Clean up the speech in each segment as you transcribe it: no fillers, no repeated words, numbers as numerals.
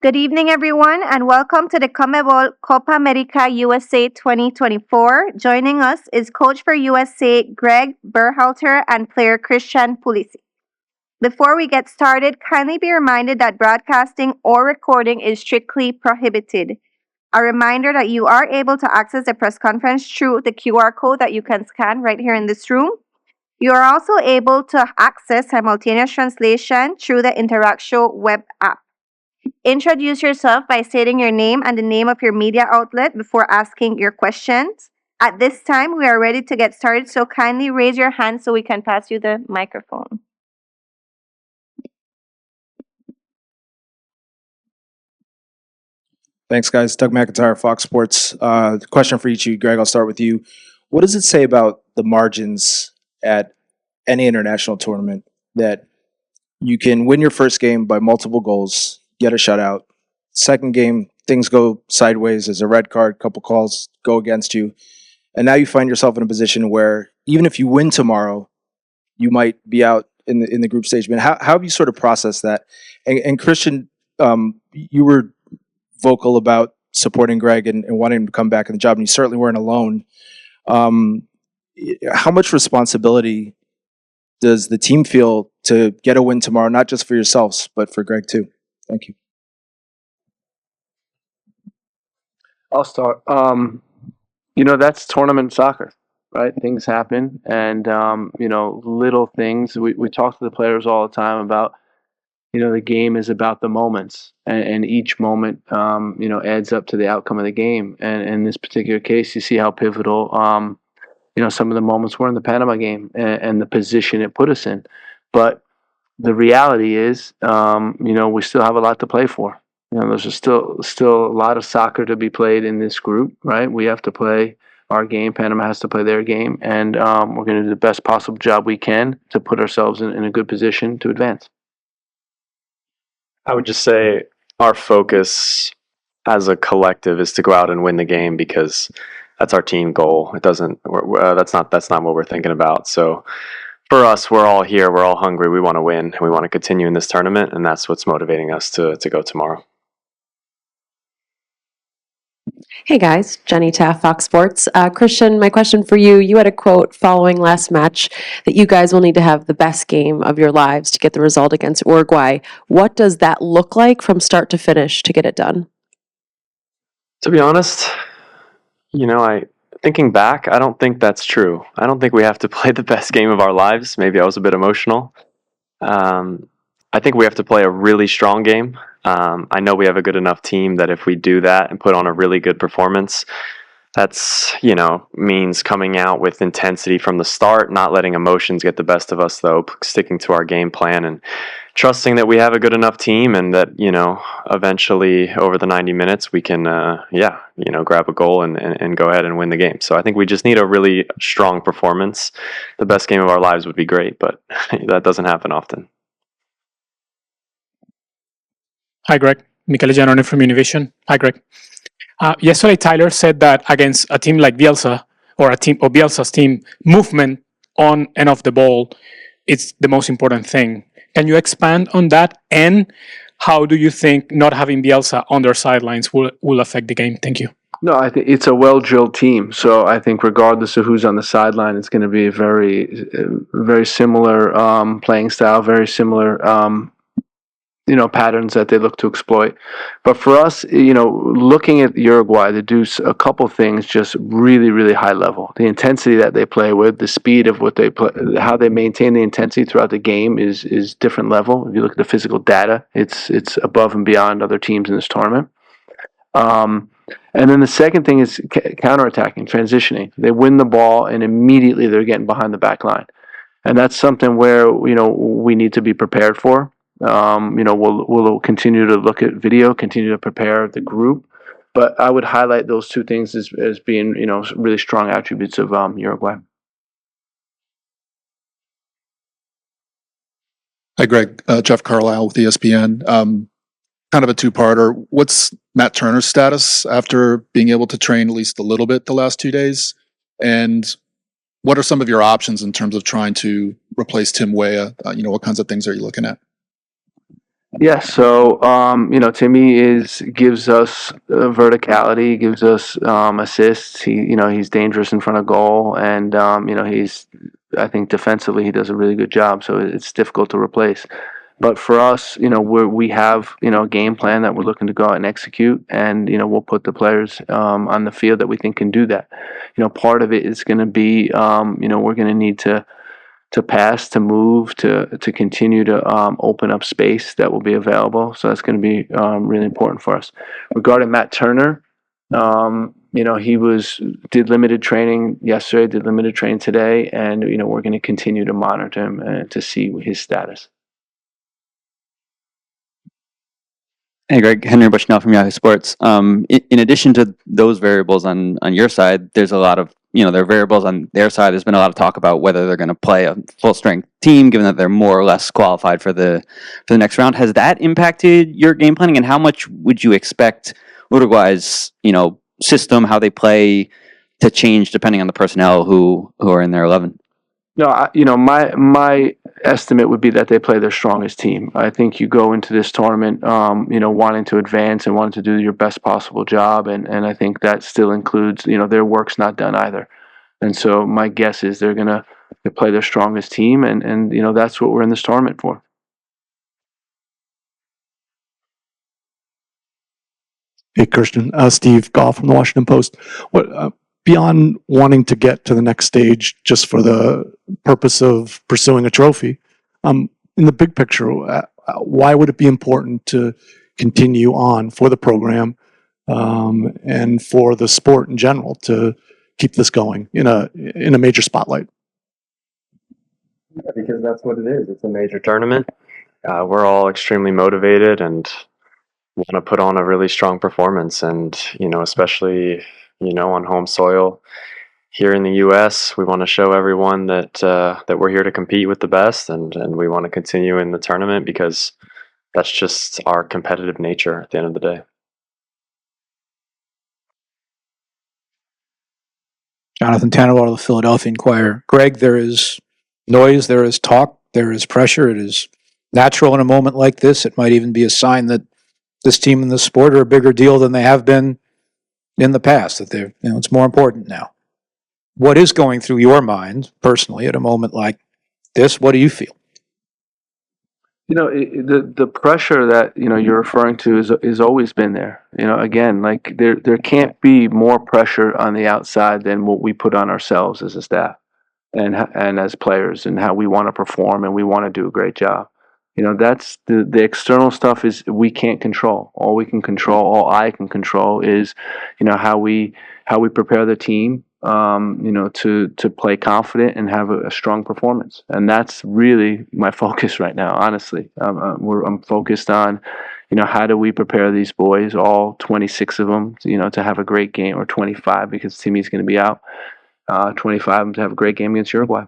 Good evening, everyone, and welcome to the CONMEBOL Copa América USA 2024. Joining us is coach for USA Gregg Berhalter and player Christian Pulisic. Before we get started, kindly be reminded that broadcasting or recording is strictly prohibited. A reminder that you are able to access the press conference through the QR code that you can scan right here in this room. You are also able to access simultaneous translation through the Interaction web app. Introduce yourself by stating your name and the name of your media outlet before asking your questions. At this time, we are ready to get started, so kindly raise your hand so we can pass you the microphone. Thanks, guys. Doug McIntyre, Fox Sports. Question for each of you, Greg. I'll start with you. What does it say about the margins at any international tournament that you can win your first game by multiple goals, get a shutout? Second game, things go sideways. There's a red card, couple calls go against you. And now you find yourself in a position where even if you win tomorrow, you might be out in the group stage. I mean, how have you sort of processed that? And Christian, you were vocal about supporting Greg and wanting him to come back in the job, and you certainly weren't alone. How much responsibility does the team feel to get a win tomorrow, not just for yourselves, but for Greg too? Thank you. I'll start. That's tournament soccer, right? Things happen, and little things. We talk to the players all the time about, the game is about the moments, and each moment, adds up to the outcome of the game. And in this particular case, you see how pivotal, some of the moments were in the Panama game and the position it put us in. But the reality is, we still have a lot to play for. There's still a lot of soccer to be played in this group, right? We have to play our game. Panama has to play their game, and we're going to do the best possible job we can to put ourselves in a good position to advance. I would just say our focus as a collective is to go out and win the game because that's our team goal. It doesn't. That's not what we're thinking about. So for us, we're all here. We're all hungry. We want to win. We want to continue in this tournament, and that's what's motivating us to go tomorrow. Hey guys, Jenny Taff, Fox Sports. Christian, my question for you, you had a quote following last match that you guys will need to have the best game of your lives to get the result against Uruguay. What does that look like from start to finish to get it done? To be honest, thinking back, I don't think that's true. I don't think we have to play the best game of our lives. Maybe I was a bit emotional. I think we have to play a really strong game. I know we have a good enough team that if we do that and put on a really good performance, that's, means coming out with intensity from the start, not letting emotions get the best of us, though, sticking to our game plan and trusting that we have a good enough team and that, eventually over the 90 minutes we can, grab a goal and go ahead and win the game. So I think we just need a really strong performance. The best game of our lives would be great, but that doesn't happen often. Hi, Greg. Michele Giannone from Univision. Hi, Greg. Yesterday, Tyler said that against a team like Bielsa or Bielsa's team, movement on and off the ball is the most important thing. Can you expand on that? And how do you think not having Bielsa on their sidelines will affect the game? Thank you. No, I think it's a well-drilled team. So I think regardless of who's on the sideline, it's going to be a very, very similar playing style, very similar patterns that they look to exploit. But for us, looking at Uruguay, they do a couple things just really, really high level. The intensity that they play with, the speed of what they play, how they maintain the intensity throughout the game is different level. If you look at the physical data, it's above and beyond other teams in this tournament. And then the second thing is counterattacking, transitioning. They win the ball and immediately they're getting behind the back line. And that's something where, we need to be prepared for. We'll continue to look at video, continue to prepare the group, but I would highlight those two things as being, really strong attributes of Uruguay. Hi, Greg. Jeff Carlisle with ESPN. Kind of a two-parter. What's Matt Turner's status after being able to train at least a little bit the last 2 days? And what are some of your options in terms of trying to replace Tim Weah? What kinds of things are you looking at? Yeah, so to me gives us verticality, gives us assists. He's dangerous in front of goal, and I think defensively he does a really good job. So it's difficult to replace. But for us, we have a game plan that we're looking to go out and execute, and we'll put the players on the field that we think can do that. Part of it is going to be we're going to need to pass, to move, to continue to open up space that will be available. So that's going to be really important for us. Regarding Matt Turner, he did limited training yesterday, did limited training today, and we're going to continue to monitor him and to see his status. Hey, Greg. Henry Bushnell from Yahoo Sports. In addition to those variables on your side, there's a lot of, there are variables on their side. There's been a lot of talk about whether they're going to play a full strength team, given that they're more or less qualified for the next round. Has that impacted your game planning, and how much would you expect Uruguay's, system, how they play, to change depending on the personnel who are in their 11? No, my estimate would be that they play their strongest team. I think you go into this tournament, wanting to advance and wanting to do your best possible job, and I think that still includes, their work's not done either. And so my guess is they're gonna play their strongest team, and that's what we're in this tournament for. Hey, Christian. Steve Goff from the Washington Post. What beyond wanting to get to the next stage just for the purpose of pursuing a trophy, in the big picture, why would it be important to continue on for the program and for the sport in general to keep this going in a major spotlight? Because that's what it is. It's a major tournament. We're all extremely motivated and want to put on a really strong performance, and especially on home soil here in the U.S. We want to show everyone that that we're here to compete with the best, and we want to continue in the tournament because that's just our competitive nature at the end of the day. Jonathan Tannenbaum of the Philadelphia Inquirer. Greg, there is noise, there is talk, there is pressure. It is natural in a moment like this. It might even be a sign that this team and this sport are a bigger deal than they have been in the past, that they're, it's more important now. What is going through your mind personally at a moment like this? What do you feel? The pressure that you're referring to is always been there. Again, like there can't be more pressure on the outside than what we put on ourselves as a staff and as players, and how we want to perform and we want to do a great job. That's the external stuff is we can't control. All we can control, all I can control is how we prepare the team to play confident and have a strong performance. And that's really my focus right now, honestly. I'm focused on, how do we prepare these boys, all 26 of them, to have a great game, or 25 because Timmy's going to be out, 25 of them to have a great game against Uruguay.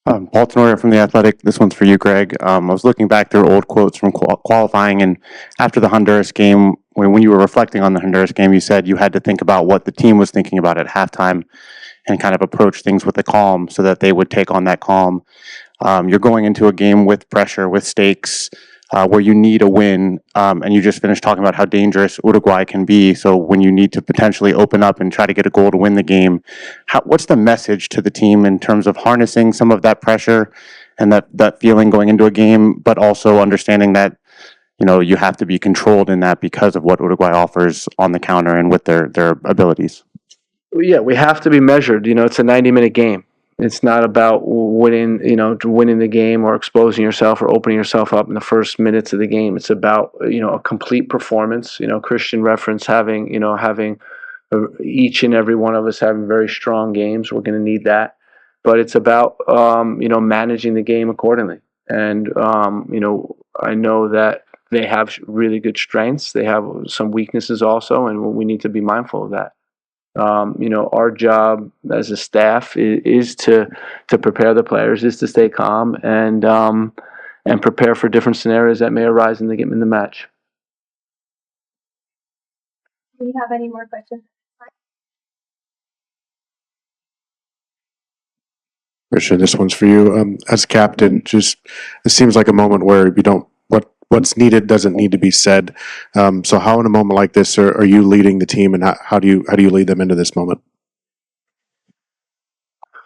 Paul Tenorio from The Athletic. This one's for you, Greg. I was looking back through old quotes from qualifying, and after the Honduras game, when you were reflecting on the Honduras game, you said you had to think about what the team was thinking about at halftime and kind of approach things with a calm so that they would take on that calm. You're going into a game with pressure, with stakes, where you need a win, and you just finished talking about how dangerous Uruguay can be. So when you need to potentially open up and try to get a goal to win the game, what's the message to the team in terms of harnessing some of that pressure and that feeling going into a game, but also understanding that you have to be controlled in that because of what Uruguay offers on the counter and with their abilities? Yeah, we have to be measured. It's a 90-minute game. It's not about winning the game or exposing yourself or opening yourself up in the first minutes of the game. It's about, a complete performance. Christian reference having each and every one of us having very strong games. We're going to need that. But it's about, managing the game accordingly. And, I know that they have really good strengths. They have some weaknesses also, and we need to be mindful of that. Our job as a staff is to prepare the players, is to stay calm and prepare for different scenarios that may arise in the match. Do you have any more questions? Christian, this one's for you. As captain, just it seems like a moment where you don't what's needed doesn't need to be said. So, how in a moment like this are you leading the team, and how do you lead them into this moment?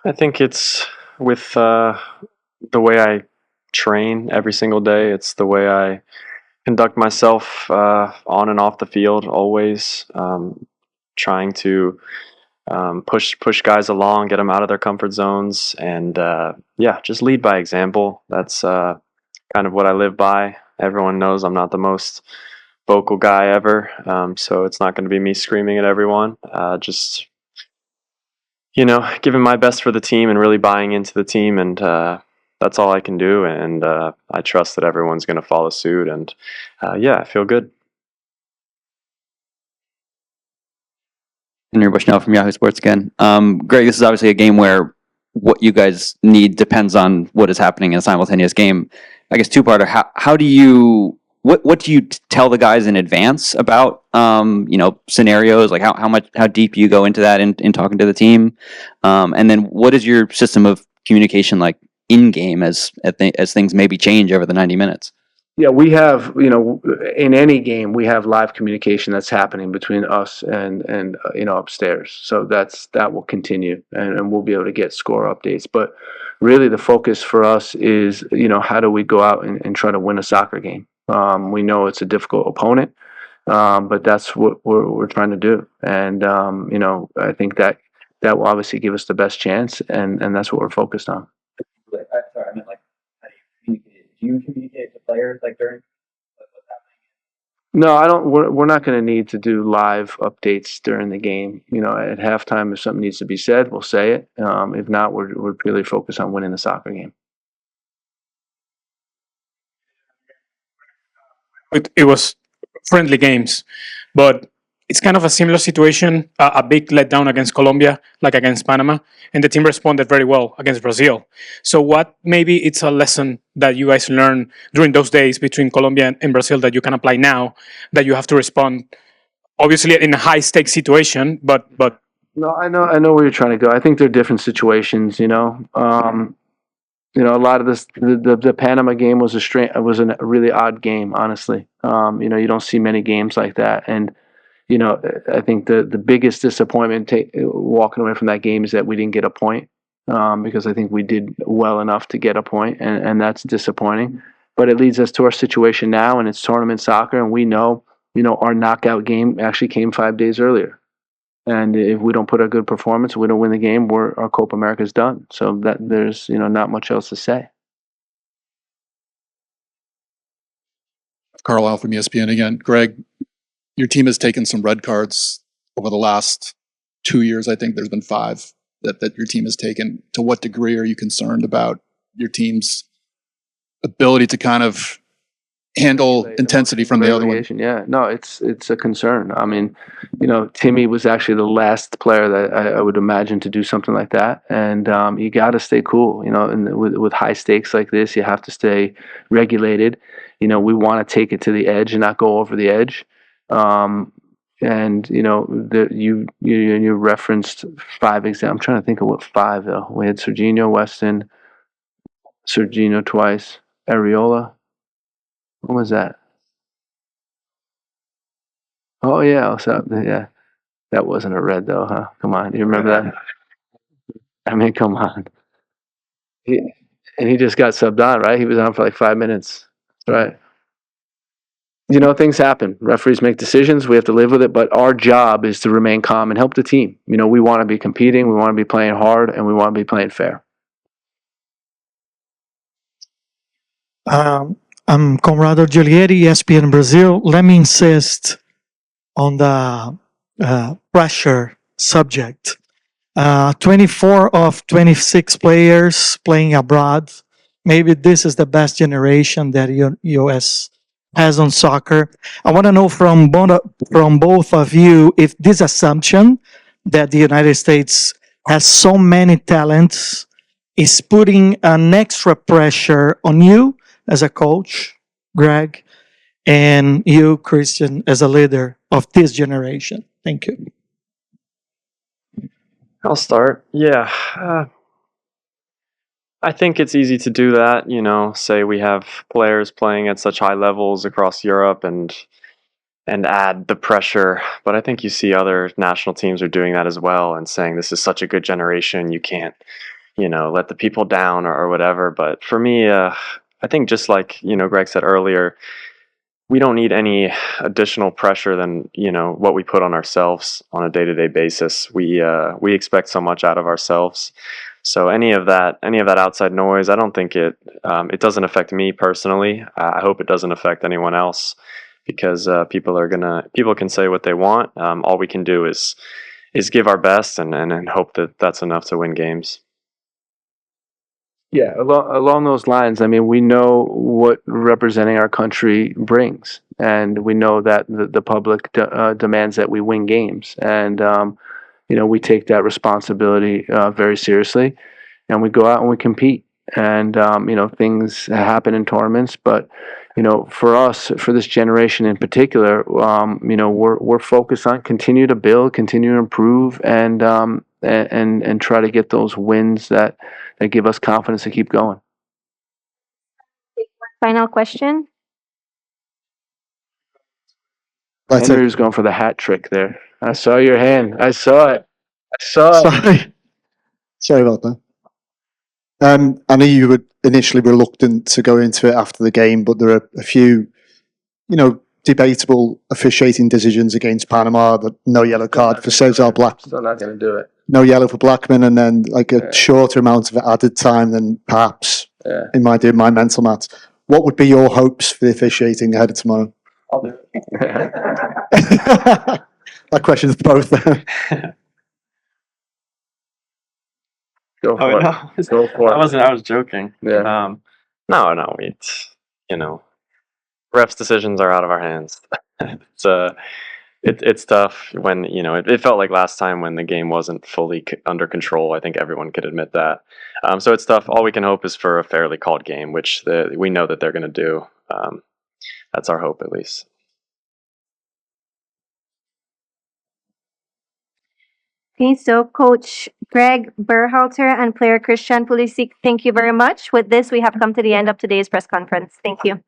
I think it's with the way I train every single day. It's the way I conduct myself on and off the field. Always trying to push guys along, get them out of their comfort zones, and just lead by example. That's kind of what I live by. Everyone knows I'm not the most vocal guy ever, so it's not going to be me screaming at everyone. Just giving my best for the team and really buying into the team, and that's all I can do. And I trust that everyone's going to follow suit. And I feel good. Henry Bushnell from Yahoo Sports again. Greg, this is obviously a game where what you guys need depends on what is happening in a simultaneous game. I guess two-parter. How do you what do you tell the guys in advance about scenarios, like how deep you go into that in talking to the team, and then what is your system of communication like in game as things maybe change over the 90 minutes? Yeah, we have, in any game, we have live communication that's happening between us and upstairs. So that will continue, and we'll be able to get score updates. But really, the focus for us is, how do we go out and try to win a soccer game? We know it's a difficult opponent, but that's what we're trying to do. And I think that will obviously give us the best chance, and that's what we're focused on. Sorry, I meant like, how do you communicate? Do you communicate to players like during what's happening? No, I don't. We're not going to need to do live updates during the game. At halftime, if something needs to be said, we'll say it. If not, we're purely focused on winning the soccer game. It was friendly games, but it's kind of a similar situation, a big letdown against Colombia, like against Panama, and the team responded very well against Brazil. So what maybe it's a lesson that you guys learned during those days between Colombia and Brazil that you can apply now, that you have to respond, obviously in a high-stakes situation, but... No, I know where you're trying to go. I think they're different situations, a lot of this, the Panama game was a really odd game, honestly. You don't see many games like that, and I think the biggest disappointment walking away from that game is that we didn't get a point, because I think we did well enough to get a point, and that's disappointing. But it leads us to our situation now, and it's tournament soccer, and we know, our knockout game actually came 5 days earlier. And if we don't put a good performance, we don't win the game, our Copa America is done. So that there's not much else to say. Carlisle from ESPN again. Greg, your team has taken some red cards over the last 2 years. I think there's been 5 that your team has taken. To what degree are you concerned about your team's ability to kind of handle intensity from the other one? Yeah, no, it's a concern. I mean, Timmy was actually the last player that I would imagine to do something like that. And you got to stay cool. And with high stakes like this, you have to stay regulated. We want to take it to the edge and not go over the edge. And you referenced 5 examples. I'm trying to think of what 5 though. We had Serginho, Weston, Serginho twice, Areola. What was that? Oh yeah, what's up? Yeah, that wasn't a red though, huh? Come on, do you remember that? I mean, come on. He just got subbed on, right? He was on for like 5 minutes. That's right. Things happen. Referees make decisions. We have to live with it. But our job is to remain calm and help the team. We want to be competing. We want to be playing hard, and we want to be playing fair. I'm Conrado Giulieri, ESPN Brazil. Let me insist on the pressure subject. 24 of 26 players playing abroad. Maybe this is the best generation that U.S. has on soccer. I want to know from both of you if this assumption that the United States has so many talents is putting an extra pressure on you as a coach, Greg, and you, Christian, as a leader of this generation. Thank you. I'll start. Yeah. I think it's easy to do that, say we have players playing at such high levels across Europe and add the pressure. But I think you see other national teams are doing that as well and saying this is such a good generation, you can't, let the people down or whatever. But for me, I think just like, Greg said earlier, we don't need any additional pressure than, what we put on ourselves on a day-to-day basis. We expect so much out of ourselves. So any of that outside noise, I don't think it doesn't affect me personally. I hope it doesn't affect anyone else, because people can say what they want. All we can do is give our best and hope that that's enough to win games. Yeah, along those lines, I mean, we know what representing our country brings, and we know that the public demands that we win games, and we take that responsibility very seriously, and we go out and we compete, and things happen in tournaments, but for us, for this generation in particular, we're focused on continue to build, continue to improve, and try to get those wins that give us confidence to keep going. Final question. Henry was going for the hat trick there. I saw your hand. I saw it. Sorry about that. I know you were initially reluctant to go into it after the game, but there are a few, debatable officiating decisions against Panama. The no yellow card for Cesar Black. Still not going to do it. No yellow for Blackman, and then like a shorter amount of added time than perhaps in my mental maths. What would be your hopes for the officiating ahead of tomorrow? I'll do it. That question's both. Go for it. No. Go for it. I was joking. Yeah. No, refs' decisions are out of our hands. It's tough when, it felt like last time when the game wasn't fully under control. I think everyone could admit that. So it's tough. All we can hope is for a fairly called game, which we know that they're going to do. That's our hope, at least. Okay, so Coach Gregg Berhalter and player Christian Pulisic, thank you very much. With this, we have come to the end of today's press conference. Thank you.